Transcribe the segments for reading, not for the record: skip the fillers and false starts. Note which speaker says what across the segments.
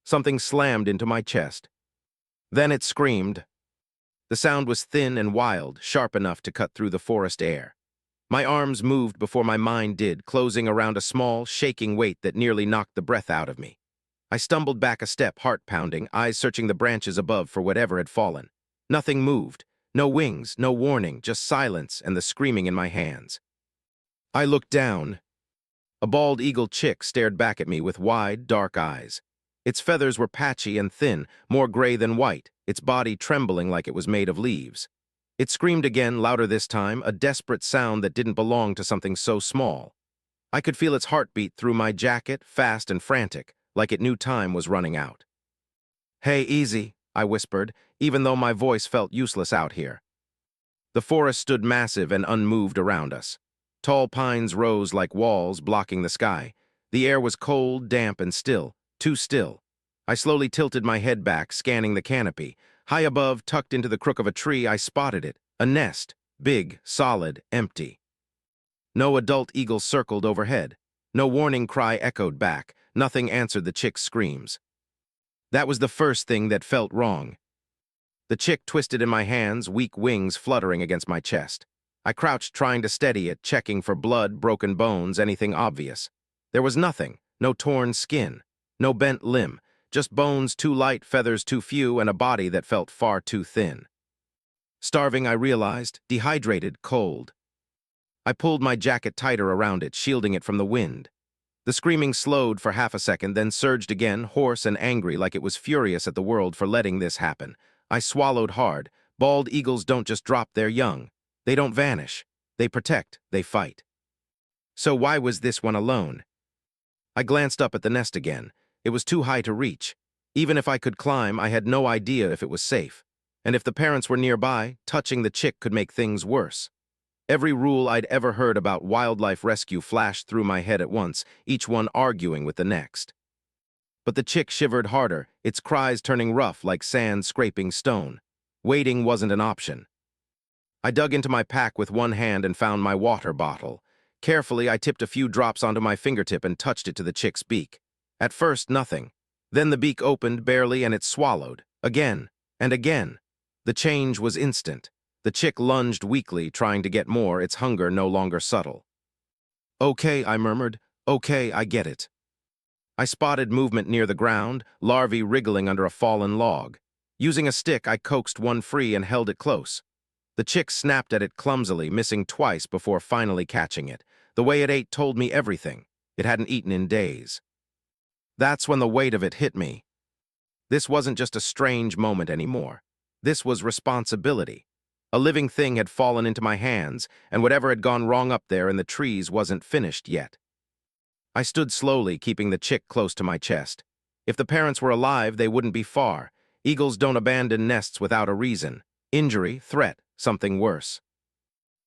Speaker 1: Something slammed into my chest. Then it screamed. The sound was thin and wild, sharp enough to cut through the forest air. My arms moved before my mind did, closing around a small, shaking weight that nearly knocked the breath out of me. I stumbled back a step, heart pounding, eyes searching the branches above for whatever had fallen. Nothing moved. No wings, no warning, just silence and the screaming in my hands. I looked down. A bald eagle chick stared back at me with wide, dark eyes. Its feathers were patchy and thin, more gray than white, its body trembling like it was made of leaves. It screamed again, louder this time, a desperate sound that didn't belong to something so small. I could feel its heartbeat through my jacket, fast and frantic, like it knew time was running out. "Hey, easy," I whispered, even though my voice felt useless out here. The forest stood massive and unmoved around us. Tall pines rose like walls, blocking the sky. The air was cold, damp, and still, too still. I slowly tilted my head back, scanning the canopy. High above, tucked into the crook of a tree, I spotted it, a nest, big, solid, empty. No adult eagle circled overhead. No warning cry echoed back. Nothing answered the chick's screams. That was the first thing that felt wrong. The chick twisted in my hands, weak wings fluttering against my chest. I crouched, trying to steady it, checking for blood, broken bones, anything obvious. There was nothing, no torn skin, no bent limb, just bones too light, feathers too few, and a body that felt far too thin. Starving, I realized, dehydrated, cold. I pulled my jacket tighter around it, shielding it from the wind. The screaming slowed for half a second, then surged again, hoarse and angry, like it was furious at the world for letting this happen. I swallowed hard. Bald eagles don't just drop their young. They don't vanish. They protect, they fight. So why was this one alone? I glanced up at the nest again. It was too high to reach. Even if I could climb, I had no idea if it was safe. And if the parents were nearby, touching the chick could make things worse. Every rule I'd ever heard about wildlife rescue flashed through my head at once, each one arguing with the next. But the chick shivered harder, its cries turning rough like sand scraping stone. Waiting wasn't an option. I dug into my pack with one hand and found my water bottle. Carefully, I tipped a few drops onto my fingertip and touched it to the chick's beak. At first, nothing. Then the beak opened barely and it swallowed. Again and again. The change was instant. The chick lunged weakly, trying to get more, its hunger no longer subtle. "Okay," I murmured. "Okay, I get it." I spotted movement near the ground, larvae wriggling under a fallen log. Using a stick, I coaxed one free and held it close. The chick snapped at it clumsily, missing twice before finally catching it. The way it ate told me everything. It hadn't eaten in days. That's when the weight of it hit me. This wasn't just a strange moment anymore. This was responsibility. A living thing had fallen into my hands, and whatever had gone wrong up there in the trees wasn't finished yet. I stood slowly, keeping the chick close to my chest. If the parents were alive, they wouldn't be far. Eagles don't abandon nests without a reason. Injury, threat, something worse.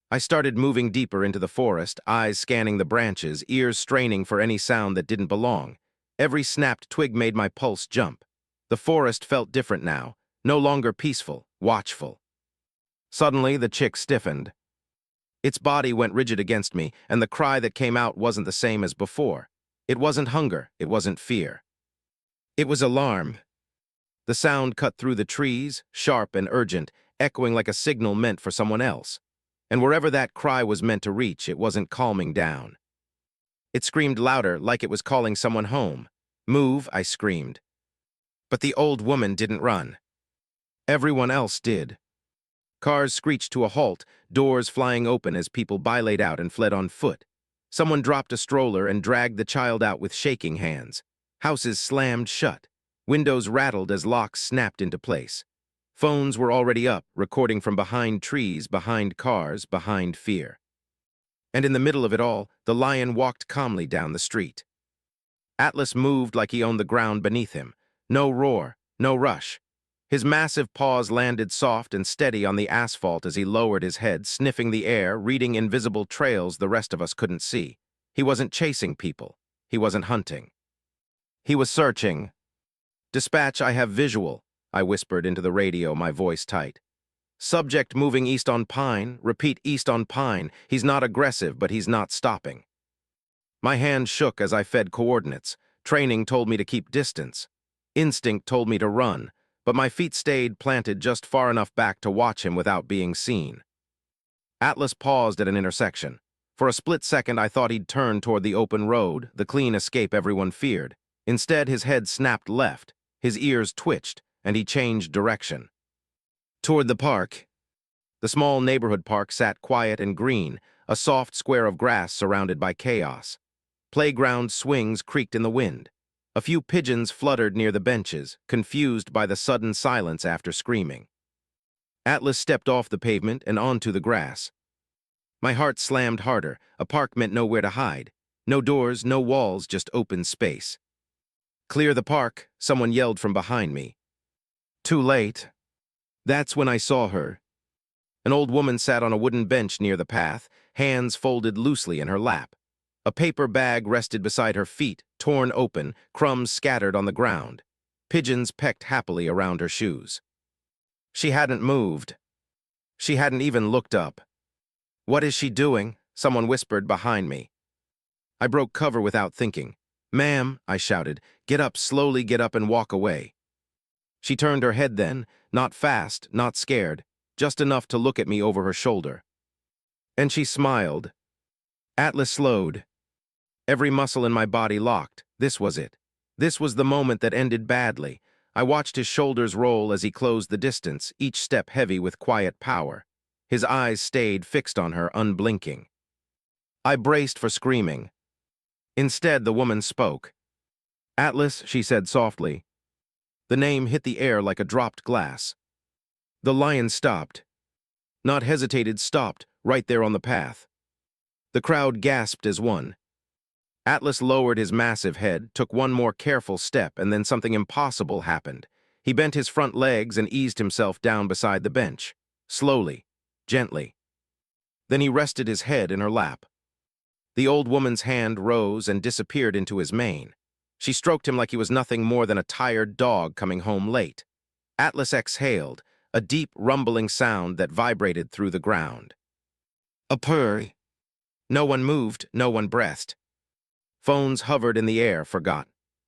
Speaker 1: I started moving deeper into the forest, eyes scanning the branches, ears straining for any sound that didn't belong. Every snapped twig made my pulse jump. The forest felt different now, no longer peaceful, watchful. Suddenly, the chick stiffened. Its body went rigid against me, and the cry that came out wasn't the same as before. It wasn't hunger, it wasn't fear. It was alarm. The sound cut through the trees, sharp and urgent, echoing like a signal meant for someone else. And wherever that cry was meant to reach, it wasn't calming down. It screamed louder, like it was calling someone home. "Move," I screamed. But the old woman didn't run. Everyone else did. Cars screeched to a halt, doors flying open as people bilayed out and fled on foot. Someone dropped a stroller and dragged the child out with shaking hands. Houses slammed shut. Windows rattled as locks snapped into place. Phones were already up, recording from behind trees, behind cars, behind fear. And in the middle of it all, the lion walked calmly down the street. Atlas moved like he owned the ground beneath him. No roar, no rush. His massive paws landed soft and steady on the asphalt as he lowered his head, sniffing the air, reading invisible trails the rest of us couldn't see. He wasn't chasing people. He wasn't hunting. He was searching. "Dispatch, I have visual," I whispered into the radio, my voice tight. "Subject moving east on Pine. Repeat, east on Pine. He's not aggressive, but he's not stopping." My hand shook as I fed coordinates. Training told me to keep distance. Instinct told me to run, but my feet stayed planted just far enough back to watch him without being seen. Atlas paused at an intersection. For a split second, I thought he'd turn toward the open road, the clean escape everyone feared. Instead, his head snapped left, his ears twitched, and he changed direction. Toward the park. The small neighborhood park sat quiet and green, a soft square of grass surrounded by chaos. Playground swings creaked in the wind. A few pigeons fluttered near the benches, confused by the sudden silence after screaming. Atlas stepped off the pavement and onto the grass. My heart slammed harder. A park meant nowhere to hide. No doors, no walls, just open space. "Clear the park," someone yelled from behind me. Too late. That's when I saw her. An old woman sat on a wooden bench near the path, hands folded loosely in her lap. A paper bag rested beside her feet, torn open, crumbs scattered on the ground. Pigeons pecked happily around her shoes. She hadn't moved. She hadn't even looked up. "What is she doing?" someone whispered behind me. I broke cover without thinking. "Ma'am," I shouted, slowly get up and walk away." She turned her head then, not fast, not scared, just enough to look at me over her shoulder. And she smiled. Atlas slowed. Every muscle in my body locked. This was it. This was the moment that ended badly. I watched his shoulders roll as he closed the distance, each step heavy with quiet power. His eyes stayed fixed on her, unblinking. I braced for screaming. Instead, the woman spoke. "Atlas," she said softly. The name hit the air like a dropped glass. The lion stopped. Not hesitated, stopped, right there on the path. The crowd gasped as one. Atlas lowered his massive head, took one more careful step, and then something impossible happened. He bent his front legs and eased himself down beside the bench. Slowly, gently. Then he rested his head in her lap. The old woman's hand rose and disappeared into his mane. She stroked him like he was nothing more than a tired dog coming home late. Atlas exhaled, a deep, rumbling sound that vibrated through the ground. A purr. No one moved, no one breathed. Phones hovered in the air, forgot.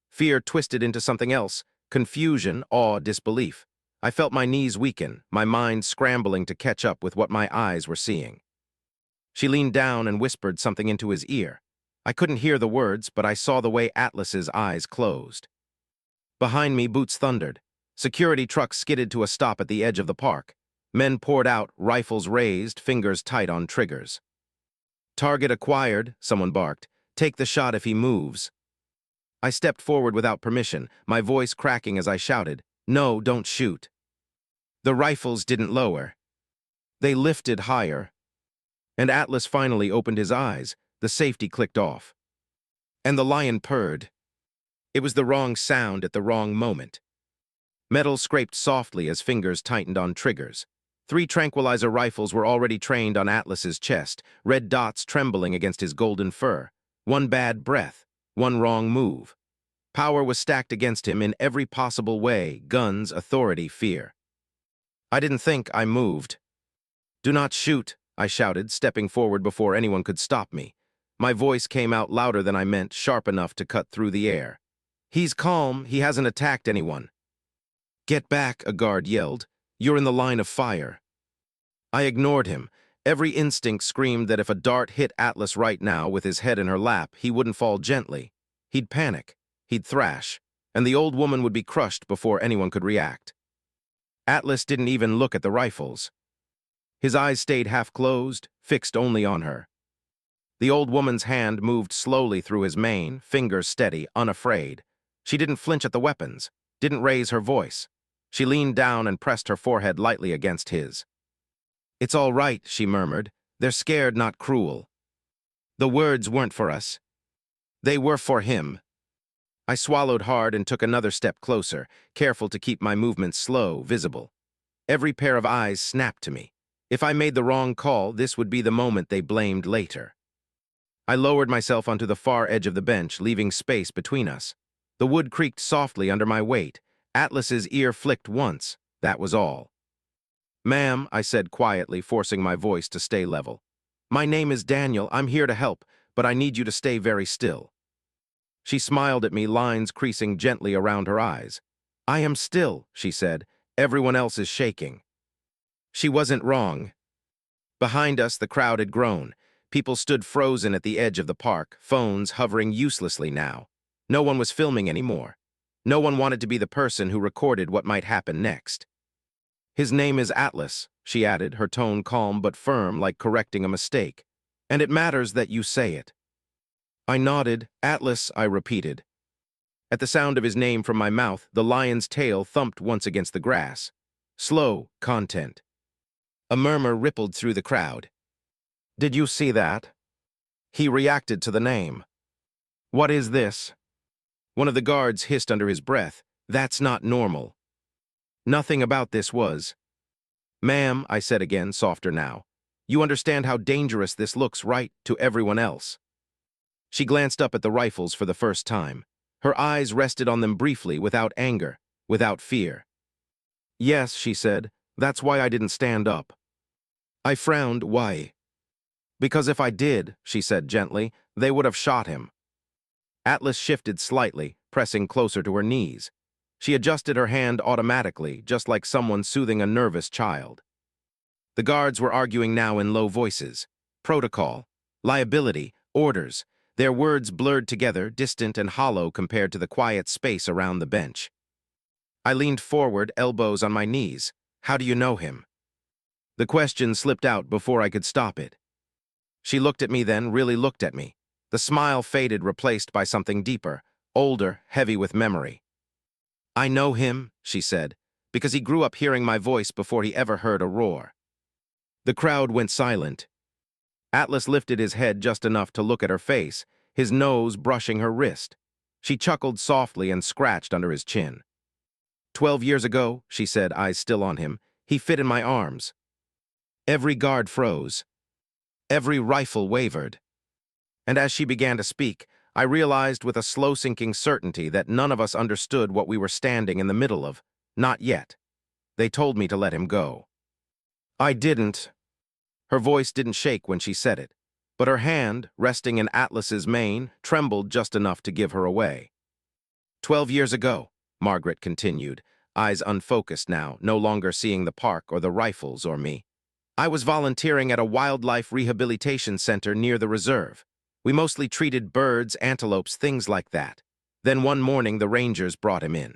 Speaker 1: Fear twisted into something else, confusion, awe, disbelief. I felt my knees weaken, my mind scrambling to catch up with what my eyes were seeing. She leaned down and whispered something into his ear. I couldn't hear the words, but I saw the way Atlas's eyes closed. Behind me, boots thundered. Security trucks skidded to a stop at the edge of the park. Men poured out, rifles raised, fingers tight on triggers. "Target acquired," someone barked. "Take the shot if he moves." I stepped forward without permission, my voice cracking as I shouted, "No, don't shoot." The rifles didn't lower. They lifted higher. And Atlas finally opened his eyes. The safety clicked off. And the lion purred. It was the wrong sound at the wrong moment. Metal scraped softly as fingers tightened on triggers. 3 tranquilizer rifles were already trained on Atlas's chest, red dots trembling against his golden fur. One bad breath, one wrong move. Power was stacked against him in every possible way: guns, authority, fear. I didn't think, I moved. "Do not shoot," I shouted, stepping forward before anyone could stop me. My voice came out louder than I meant, sharp enough to cut through the air. "He's calm, he hasn't attacked anyone." "Get back," a guard yelled. "You're in the line of fire." I ignored him. Every instinct screamed that if a dart hit Atlas right now with his head in her lap, he wouldn't fall gently. He'd panic, he'd thrash, and the old woman would be crushed before anyone could react. Atlas didn't even look at the rifles. His eyes stayed half-closed, fixed only on her. The old woman's hand moved slowly through his mane, fingers steady, unafraid. She didn't flinch at the weapons, didn't raise her voice. She leaned down and pressed her forehead lightly against his. "It's all right," she murmured. "They're scared, not cruel." The words weren't for us. They were for him. I swallowed hard and took another step closer, careful to keep my movements slow, visible. Every pair of eyes snapped to me. If I made the wrong call, this would be the moment they blamed later. I lowered myself onto the far edge of the bench, leaving space between us. The wood creaked softly under my weight. Atlas's ear flicked once. That was all. "Ma'am," I said quietly, forcing my voice to stay level. "My name is Daniel. I'm here to help, but I need you to stay very still." She smiled at me, lines creasing gently around her eyes. I am still, she said. Everyone else is shaking. She wasn't wrong. Behind us, the crowd had grown. People stood frozen at the edge of the park, phones hovering uselessly now. No one was filming anymore. No one wanted to be the person who recorded what might happen next. His name is Atlas, she added, her tone calm but firm, like correcting a mistake. And it matters that you say it. I nodded. Atlas, I repeated. At the sound of his name from my mouth, the lion's tail thumped once against the grass. Slow content. A murmur rippled through the crowd. Did you see that? He reacted to the name. What is this? One of the guards hissed under his breath. That's not normal. Nothing about this was. Ma'am, I said again, softer now. You understand how dangerous this looks, right, to everyone else. She glanced up at the rifles for the first time. Her eyes rested on them briefly, without anger, without fear. Yes, she said, that's why I didn't stand up. I frowned. Why? Because if I did, she said gently, they would have shot him. Atlas shifted slightly, pressing closer to her knees. She adjusted her hand automatically, just like someone soothing a nervous child. The guards were arguing now in low voices. Protocol, liability, orders. Their words blurred together, distant and hollow compared to the quiet space around the bench. I leaned forward, elbows on my knees. How do you know him? The question slipped out before I could stop it. She looked at me then, really looked at me. The smile faded, replaced by something deeper, older, heavy with memory. I know him, she said, because he grew up hearing my voice before he ever heard a roar. The crowd went silent. Atlas lifted his head just enough to look at her face, his nose brushing her wrist. She chuckled softly and scratched under his chin. 12 years ago, she said, eyes still on him, he fit in my arms. Every guard froze. Every rifle wavered. And as she began to speak, I realized with a slow-sinking certainty that none of us understood what we were standing in the middle of. Not yet. They told me to let him go. I didn't. Her voice didn't shake when she said it, but her hand, resting in Atlas's mane, trembled just enough to give her away. 12 years ago, Margaret continued, eyes unfocused now, no longer seeing the park or the rifles or me. I was volunteering at a wildlife rehabilitation center near the reserve. We mostly treated birds, antelopes, things like that. Then one morning the rangers brought him in.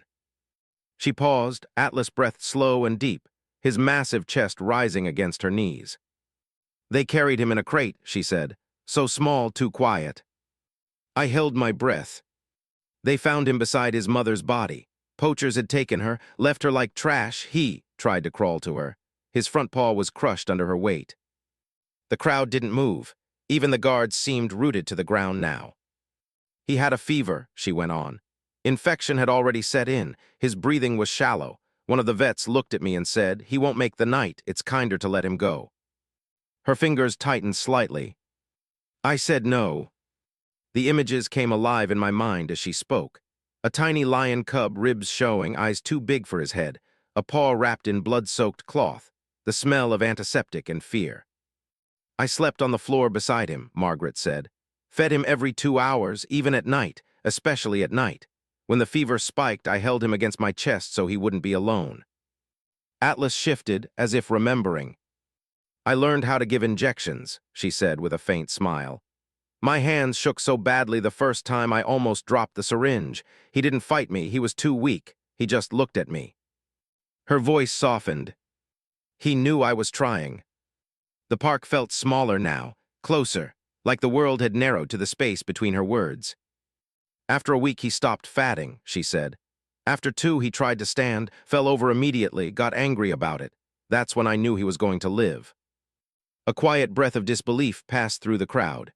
Speaker 1: She paused, Atlas breathed slow and deep, his massive chest rising against her knees. They carried him in a crate, she said, so small, too quiet. I held my breath. They found him beside his mother's body. Poachers had taken her, left her like trash. He tried to crawl to her. His front paw was crushed under her weight. The crowd didn't move. Even the guards seemed rooted to the ground now. He had a fever, she went on. Infection had already set in. His breathing was shallow. One of the vets looked at me and said, he won't make the night. It's kinder to let him go. Her fingers tightened slightly. I said no. The images came alive in my mind as she spoke. A tiny lion cub, ribs showing, eyes too big for his head, a paw wrapped in blood-soaked cloth, the smell of antiseptic and fear. I slept on the floor beside him, Margaret said. Fed him every 2 hours, even at night, especially at night. When the fever spiked, I held him against my chest so he wouldn't be alone. Atlas shifted, as if remembering. I learned how to give injections, she said with a faint smile. My hands shook so badly the first time I almost dropped the syringe. He didn't fight me, he was too weak. He just looked at me. Her voice softened. He knew I was trying. The park felt smaller now, closer, like the world had narrowed to the space between her words. After a week he stopped fatting, she said. After 2 he tried to stand, fell over immediately, got angry about it. That's when I knew he was going to live. A quiet breath of disbelief passed through the crowd.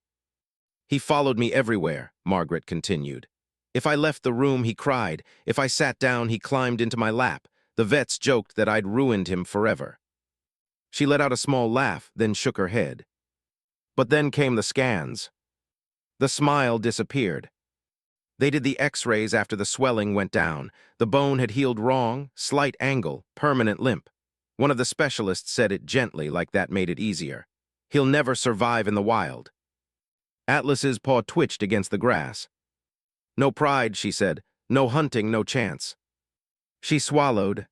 Speaker 1: He followed me everywhere, Margaret continued. If I left the room, he cried. If I sat down, he climbed into my lap. The vets joked that I'd ruined him forever. She let out a small laugh, then shook her head. But then came the scans. The smile disappeared. They did the x-rays after the swelling went down. The bone had healed wrong, slight angle, permanent limp. One of the specialists said it gently, like that made it easier. He'll never survive in the wild. Atlas's paw twitched against the grass. No pride, she said. No hunting, no chance. She swallowed.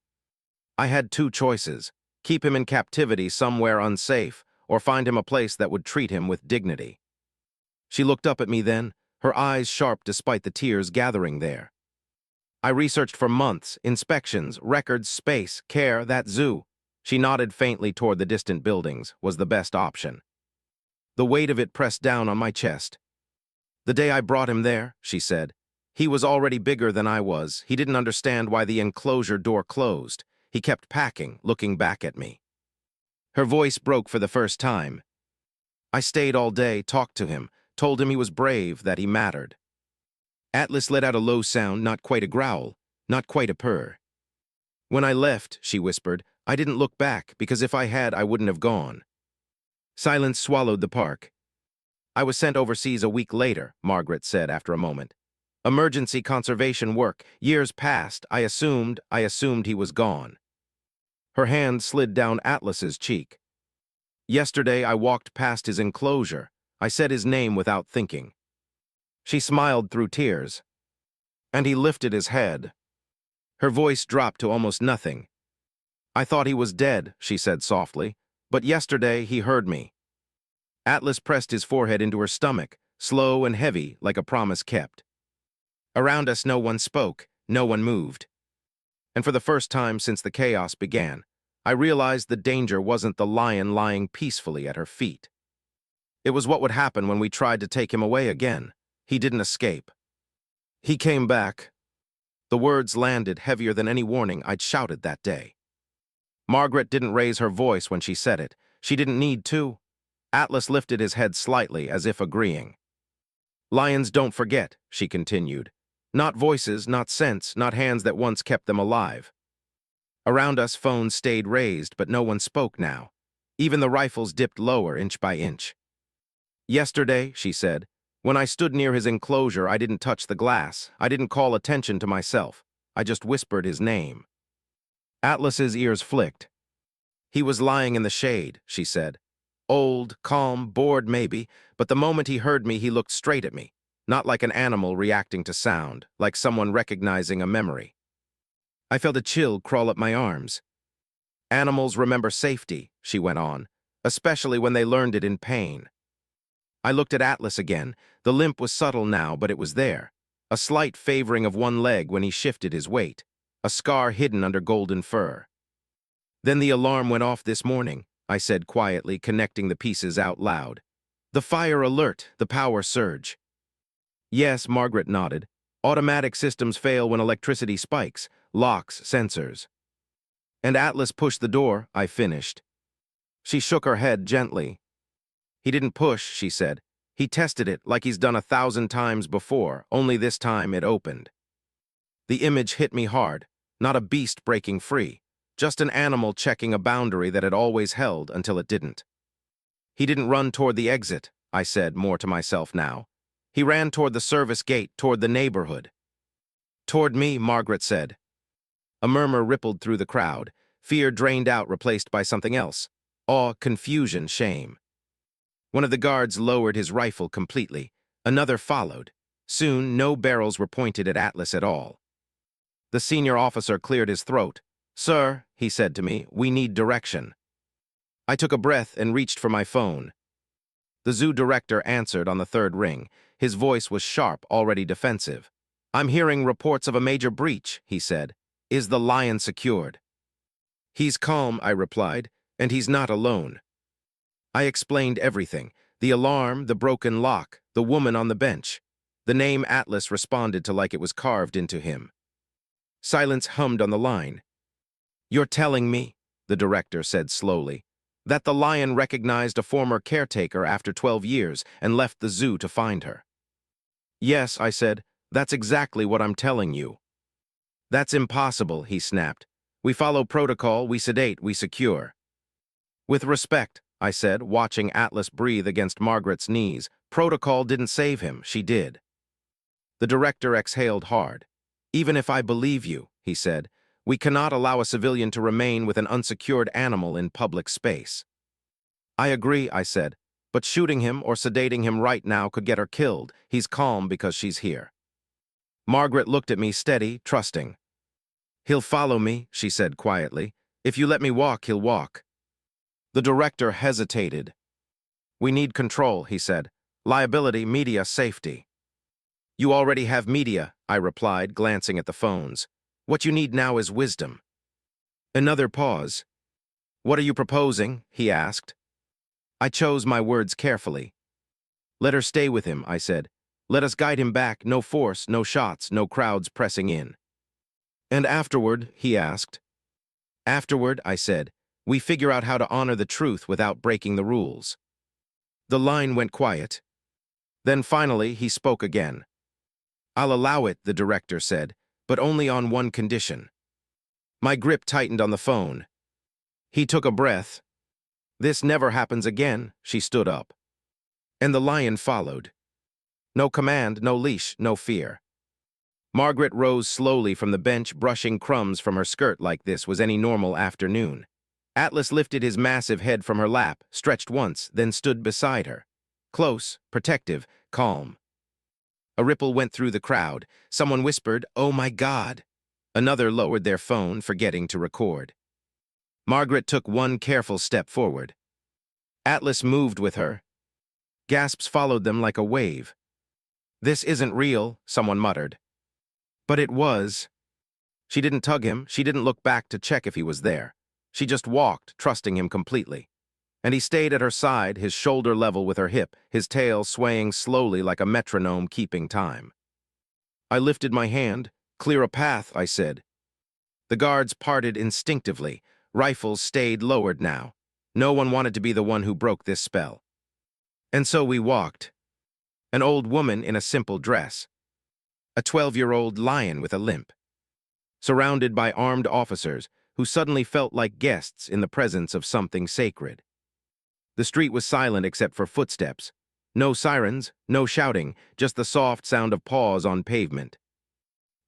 Speaker 1: I had two choices: keep him in captivity somewhere unsafe, or find him a place that would treat him with dignity. She looked up at me then, her eyes sharp despite the tears gathering there. I researched for months: inspections, records, space, care, that zoo. She nodded faintly toward the distant buildings, was the best option. The weight of it pressed down on my chest. The day I brought him there, she said, he was already bigger than I was. He didn't understand why the enclosure door closed. He kept packing, looking back at me. Her voice broke for the first time. I stayed all day, talked to him, told him he was brave, that he mattered. Atlas let out a low sound, not quite a growl, not quite a purr. When I left, she whispered, I didn't look back, because if I had, I wouldn't have gone. Silence swallowed the park. I was sent overseas a week later, Margaret said after a moment. Emergency conservation work. Years passed. I assumed he was gone. Her hand slid down Atlas's cheek. Yesterday, I walked past his enclosure. I said his name without thinking. She smiled through tears. And he lifted his head. Her voice dropped to almost nothing. I thought he was dead, she said softly, but yesterday he heard me. Atlas pressed his forehead into her stomach, slow and heavy, like a promise kept. Around us, no one spoke, no one moved. And for the first time since the chaos began, I realized the danger wasn't the lion lying peacefully at her feet. It was what would happen when we tried to take him away again. He didn't escape. He came back. The words landed heavier than any warning I'd shouted that day. Margaret didn't raise her voice when she said it. She didn't need to. Atlas lifted his head slightly, as if agreeing. Lions don't forget, she continued. Not voices, not scents, not hands that once kept them alive. Around us, phones stayed raised, but no one spoke now. Even the rifles dipped lower, inch by inch. Yesterday, she said, when I stood near his enclosure, I didn't touch the glass. I didn't call attention to myself. I just whispered his name. Atlas's ears flicked. He was lying in the shade, she said. Old, calm, bored maybe, but the moment he heard me, he looked straight at me, not like an animal reacting to sound, like someone recognizing a memory. I felt a chill crawl up my arms. Animals remember safety, she went on, especially when they learned it in pain. I looked at Atlas again. The limp was subtle now, but it was there. A slight favoring of one leg when he shifted his weight, a scar hidden under golden fur. Then the alarm went off this morning, I said quietly, connecting the pieces out loud. The fire alert, the power surge. Yes, Margaret nodded. Automatic systems fail when electricity spikes, locks, sensors. And Atlas pushed the door, I finished. She shook her head gently. He didn't push, she said. He tested it like he's done 1,000 times before, only this time it opened. The image hit me hard, not a beast breaking free. Just an animal checking a boundary that had always held until it didn't. He didn't run toward the exit, I said, more to myself now. He ran toward the service gate, toward the neighborhood. Toward me, Margaret said. A murmur rippled through the crowd. Fear drained out, replaced by something else. Awe, confusion, shame. One of the guards lowered his rifle completely. Another followed. Soon, no barrels were pointed at Atlas at all. The senior officer cleared his throat. Sir, he said to me, we need direction. I took a breath and reached for my phone. The zoo director answered on the third ring. His voice was sharp, already defensive. I'm hearing reports of a major breach, he said. Is the lion secured? He's calm, I replied, and he's not alone. I explained everything. The alarm, the broken lock, the woman on the bench. The name Atlas responded to like it was carved into him. Silence hummed on the line. You're telling me, the director said slowly, that the lion recognized a former caretaker after 12 years and left the zoo to find her. Yes, I said, that's exactly what I'm telling you. That's impossible, he snapped. We follow protocol, we sedate, we secure. With respect, I said, watching Atlas breathe against Margaret's knees. Protocol didn't save him, she did. The director exhaled hard. Even if I believe you, he said, we cannot allow a civilian to remain with an unsecured animal in public space. I agree, I said, but shooting him or sedating him right now could get her killed. He's calm because she's here. Margaret looked at me steady, trusting. He'll follow me, she said quietly. If you let me walk, he'll walk. The director hesitated. We need control, he said. Liability, media, safety. You already have media, I replied, glancing at the phones. What you need now is wisdom. Another pause. What are you proposing? He asked. I chose my words carefully. Let her stay with him, I said. Let us guide him back, no force, no shots, no crowds pressing in. And afterward, he asked. Afterward, I said, we figure out how to honor the truth without breaking the rules. The line went quiet. Then finally, he spoke again. I'll allow it, the director said, but only on one condition. My grip tightened on the phone. He took a breath. This never happens again, she stood up. And the lion followed. No command, no leash, no fear. Margaret rose slowly from the bench, brushing crumbs from her skirt like this was any normal afternoon. Atlas lifted his massive head from her lap, stretched once, then stood beside her. Close, protective, calm. A ripple went through the crowd. Someone whispered, "Oh my God." Another lowered their phone, forgetting to record. Margaret took one careful step forward. Atlas moved with her. Gasps followed them like a wave. This isn't real, someone muttered. But it was. She didn't tug him, she didn't look back to check if he was there. She just walked, trusting him completely. And he stayed at her side, his shoulder level with her hip, his tail swaying slowly like a metronome keeping time. I lifted my hand. Clear a path, I said. The guards parted instinctively. Rifles stayed lowered now. No one wanted to be the one who broke this spell. And so we walked. An old woman in a simple dress. A 12-year-old lion with a limp. Surrounded by armed officers who suddenly felt like guests in the presence of something sacred. The street was silent except for footsteps. No sirens, no shouting, just the soft sound of paws on pavement.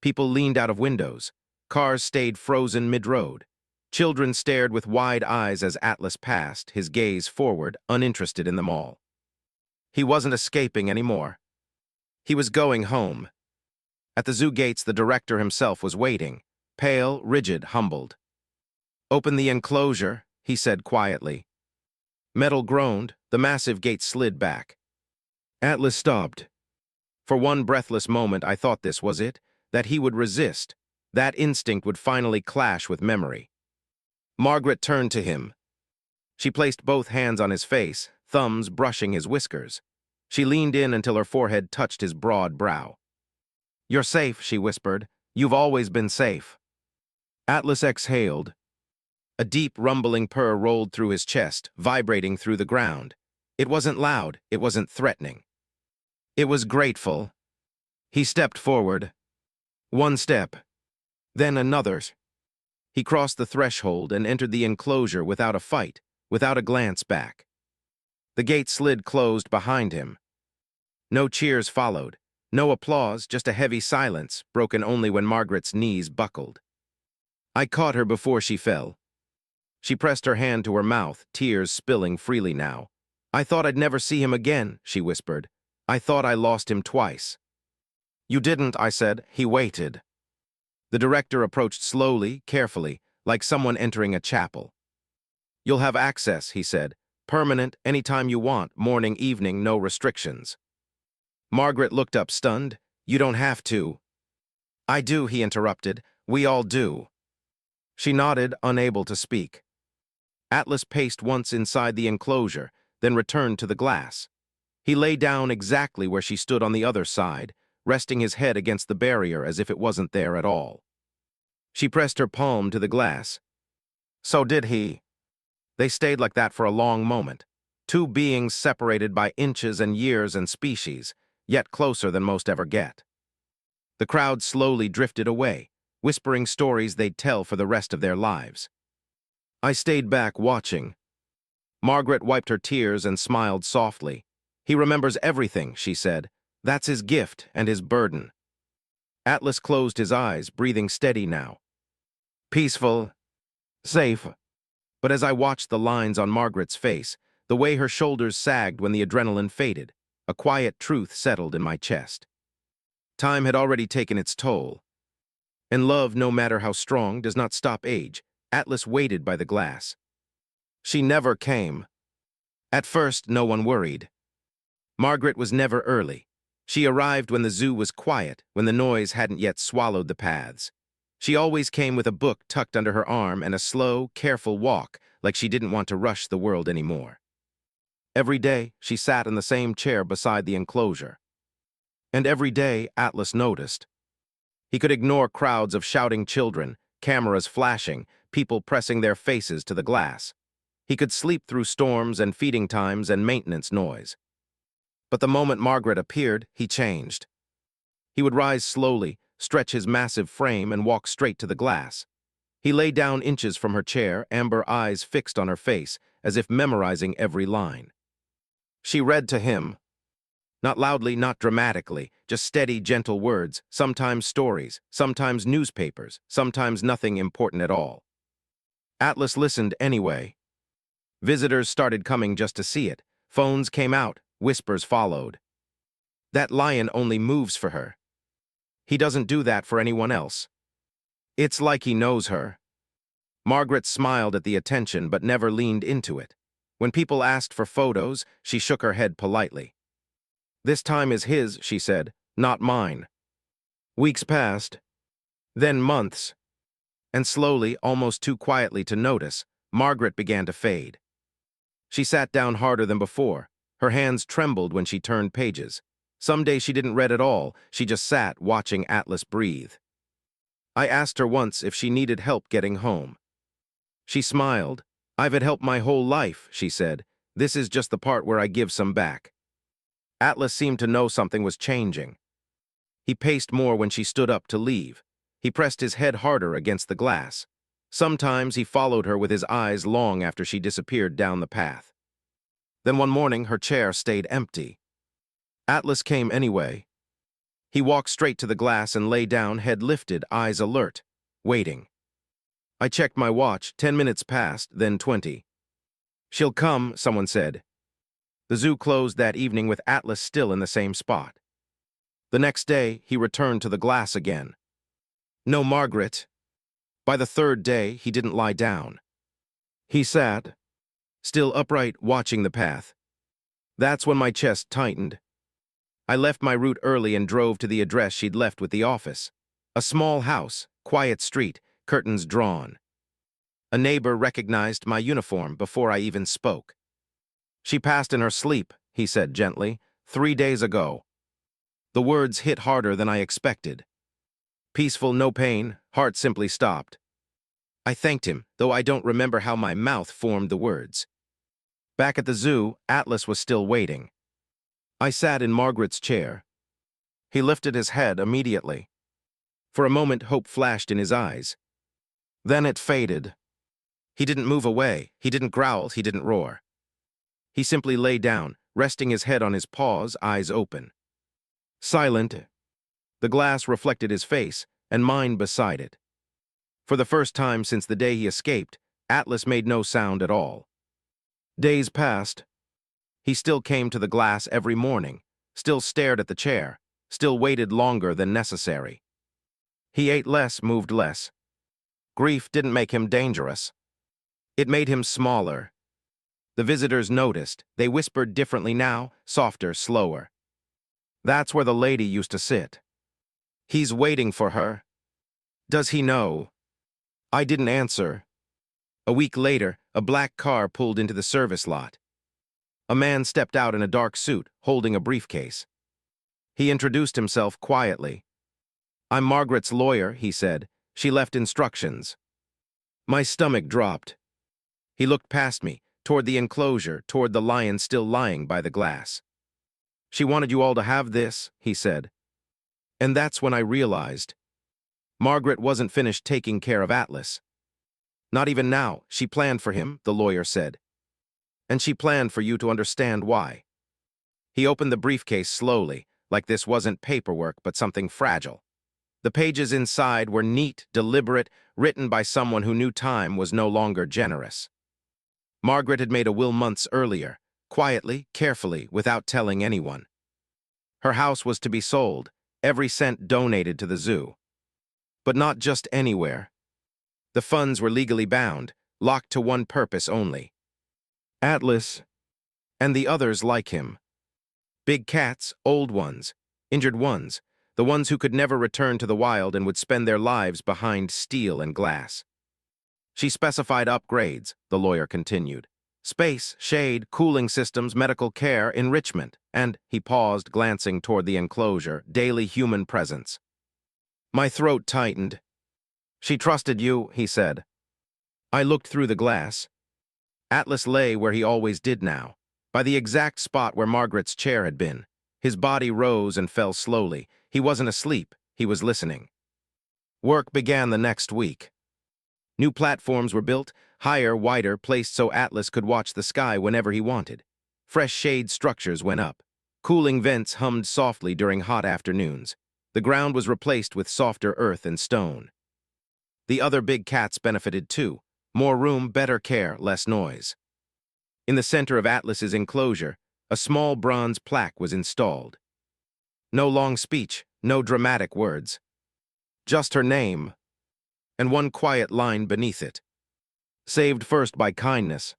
Speaker 1: People leaned out of windows. Cars stayed frozen mid-road. Children stared with wide eyes as Atlas passed, his gaze forward, uninterested in them all. He wasn't escaping anymore. He was going home. At the zoo gates, the director himself was waiting, pale, rigid, humbled. Open the enclosure, he said quietly. Metal groaned, the massive gate slid back. Atlas stopped. For one breathless moment, I thought this was it, that he would resist. That instinct would finally clash with memory. Margaret turned to him. She placed both hands on his face, thumbs brushing his whiskers. She leaned in until her forehead touched his broad brow. You're safe, she whispered. You've always been safe. Atlas exhaled. A deep, rumbling purr rolled through his chest, vibrating through the ground. It wasn't loud, it wasn't threatening. It was grateful. He stepped forward. One step, then another. He crossed the threshold and entered the enclosure without a fight, without a glance back. The gate slid closed behind him. No cheers followed, no applause, just a heavy silence, broken only when Margaret's knees buckled. I caught her before she fell. She pressed her hand to her mouth, tears spilling freely now. I thought I'd never see him again, she whispered. I thought I lost him twice. You didn't, I said. He waited. The director approached slowly, carefully, like someone entering a chapel. You'll have access, he said. Permanent, anytime you want, morning, evening, no restrictions. Margaret looked up stunned. You don't have to. I do, he interrupted. We all do. She nodded, unable to speak. Atlas paced once inside the enclosure, then returned to the glass. He lay down exactly where she stood on the other side, resting his head against the barrier as if it wasn't there at all. She pressed her palm to the glass. So did he. They stayed like that for a long moment, two beings separated by inches and years and species, yet closer than most ever get. The crowd slowly drifted away, whispering stories they'd tell for the rest of their lives. I stayed back watching. Margaret wiped her tears and smiled softly. He remembers everything, she said. That's his gift and his burden. Atlas closed his eyes, breathing steady now. Peaceful, safe. But as I watched the lines on Margaret's face, the way her shoulders sagged when the adrenaline faded, a quiet truth settled in my chest. Time had already taken its toll. And love, no matter how strong, does not stop age. Atlas waited by the glass. She never came. At first, no one worried. Margaret was never early. She arrived when the zoo was quiet, when the noise hadn't yet swallowed the paths. She always came with a book tucked under her arm and a slow, careful walk, like she didn't want to rush the world anymore. Every day, she sat in the same chair beside the enclosure. And every day, Atlas noticed. He could ignore crowds of shouting children, cameras flashing, people pressing their faces to the glass. He could sleep through storms and feeding times and maintenance noise. But the moment Margaret appeared, he changed. He would rise slowly, stretch his massive frame, and walk straight to the glass. He lay down inches from her chair, amber eyes fixed on her face, as if memorizing every line. She read to him. Not loudly, not dramatically, just steady, gentle words, sometimes stories, sometimes newspapers, sometimes nothing important at all. Atlas listened anyway. Visitors started coming just to see it. Phones came out, whispers followed. That lion only moves for her. He doesn't do that for anyone else. It's like he knows her. Margaret smiled at the attention but never leaned into it. When people asked for photos, she shook her head politely. "This time is his," she said, "not mine." Weeks passed, then months, and slowly, almost too quietly to notice, Margaret began to fade. She sat down harder than before. Her hands trembled when she turned pages. Some days she didn't read at all, she just sat watching Atlas breathe. I asked her once if she needed help getting home. She smiled. "I've had help my whole life," she said. "This is just the part where I give some back." Atlas seemed to know something was changing. He paced more when she stood up to leave. He pressed his head harder against the glass. Sometimes he followed her with his eyes long after she disappeared down the path. Then one morning, her chair stayed empty. Atlas came anyway. He walked straight to the glass and lay down, head lifted, eyes alert, waiting. I checked my watch. 10 minutes passed, then 20. "She'll come," someone said. The zoo closed that evening with Atlas still in the same spot. The next day, he returned to the glass again. No Margaret. By the third day, he didn't lie down. He sat, still upright, watching the path. That's when my chest tightened. I left my route early and drove to the address she'd left with the office. A small house, quiet street, curtains drawn. A neighbor recognized my uniform before I even spoke. "She passed in her sleep," he said gently, "3 days ago." The words hit harder than I expected. Peaceful, no pain, heart simply stopped. I thanked him, though I don't remember how my mouth formed the words. Back at the zoo, Atlas was still waiting. I sat in Margaret's chair. He lifted his head immediately. For a moment, hope flashed in his eyes. Then it faded. He didn't move away, he didn't growl, he didn't roar. He simply lay down, resting his head on his paws, eyes open. Silent. The glass reflected his face, and mine beside it. For the first time since the day he escaped, Atlas made no sound at all. Days passed. He still came to the glass every morning, still stared at the chair, still waited longer than necessary. He ate less, moved less. Grief didn't make him dangerous. It made him smaller. The visitors noticed. They whispered differently now, softer, slower. "That's where the lady used to sit. He's waiting for her. Does he know?" I didn't answer. A week later, a black car pulled into the service lot. A man stepped out in a dark suit, holding a briefcase. He introduced himself quietly. "I'm Margaret's lawyer," he said. "She left instructions." My stomach dropped. He looked past me, toward the enclosure, toward the lion still lying by the glass. "She wanted you all to have this," he said. And that's when I realized. Margaret wasn't finished taking care of Atlas. Not even now. She planned for him, the lawyer said. And she planned for you to understand why. He opened the briefcase slowly, like this wasn't paperwork but something fragile. The pages inside were neat, deliberate, written by someone who knew time was no longer generous. Margaret had made a will months earlier, quietly, carefully, without telling anyone. Her house was to be sold, every cent donated to the zoo. But not just anywhere. The funds were legally bound, locked to one purpose only. Atlas and the others like him. Big cats, old ones, injured ones, the ones who could never return to the wild and would spend their lives behind steel and glass. She specified upgrades, the lawyer continued. Space, shade, cooling systems, medical care, enrichment, and, he paused, glancing toward the enclosure, daily human presence. My throat tightened. She trusted you, he said. I looked through the glass. Atlas lay where he always did now, by the exact spot where Margaret's chair had been. His body rose and fell slowly. He wasn't asleep, he was listening. Work began the next week. New platforms were built, higher, wider, placed so Atlas could watch the sky whenever he wanted. Fresh shade structures went up. Cooling vents hummed softly during hot afternoons. The ground was replaced with softer earth and stone. The other big cats benefited too. More room, better care, less noise. In the center of Atlas's enclosure, a small bronze plaque was installed. No long speech, no dramatic words. Just her name, and one quiet line beneath it. Saved first by kindness.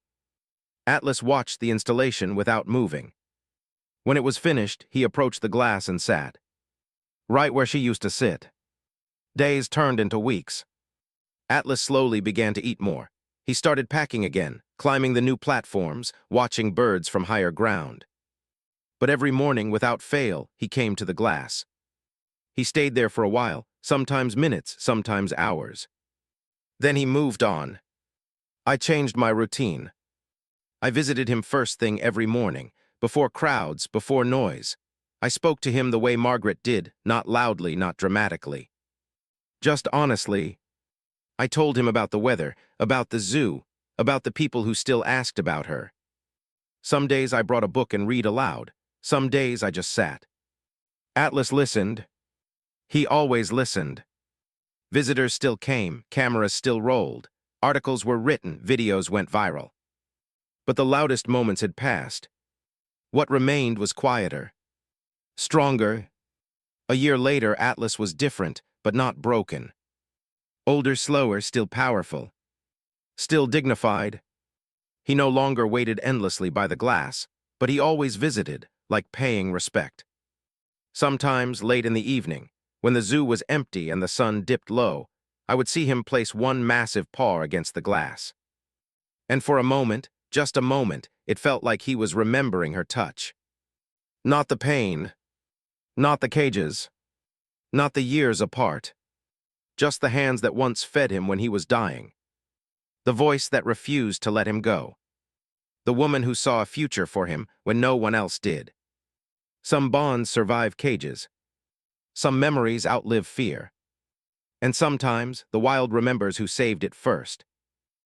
Speaker 1: Atlas watched the installation without moving. When it was finished, he approached the glass and sat. Right where she used to sit. Days turned into weeks. Atlas slowly began to eat more. He started packing again, climbing the new platforms, watching birds from higher ground. But every morning, without fail, he came to the glass. He stayed there for a while, sometimes minutes, sometimes hours. Then he moved on. I changed my routine. I visited him first thing every morning, before crowds, before noise. I spoke to him the way Margaret did, not loudly, not dramatically. Just honestly. I told him about the weather, about the zoo, about the people who still asked about her. Some days I brought a book and read aloud. Some days I just sat. Atlas listened. He always listened. Visitors still came, cameras still rolled. Articles were written, videos went viral. But the loudest moments had passed. What remained was quieter. Stronger. A year later, Atlas was different, but not broken. Older, slower, still powerful. Still dignified. He no longer waited endlessly by the glass, but he always visited, like paying respect. Sometimes, late in the evening, when the zoo was empty and the sun dipped low, I would see him place one massive paw against the glass. And for a moment, just a moment, it felt like he was remembering her touch. Not the pain, not the cages, not the years apart. Just the hands that once fed him when he was dying. The voice that refused to let him go. The woman who saw a future for him when no one else did. Some bonds survive cages. Some memories outlive fear. And sometimes, the wild remembers who saved it first.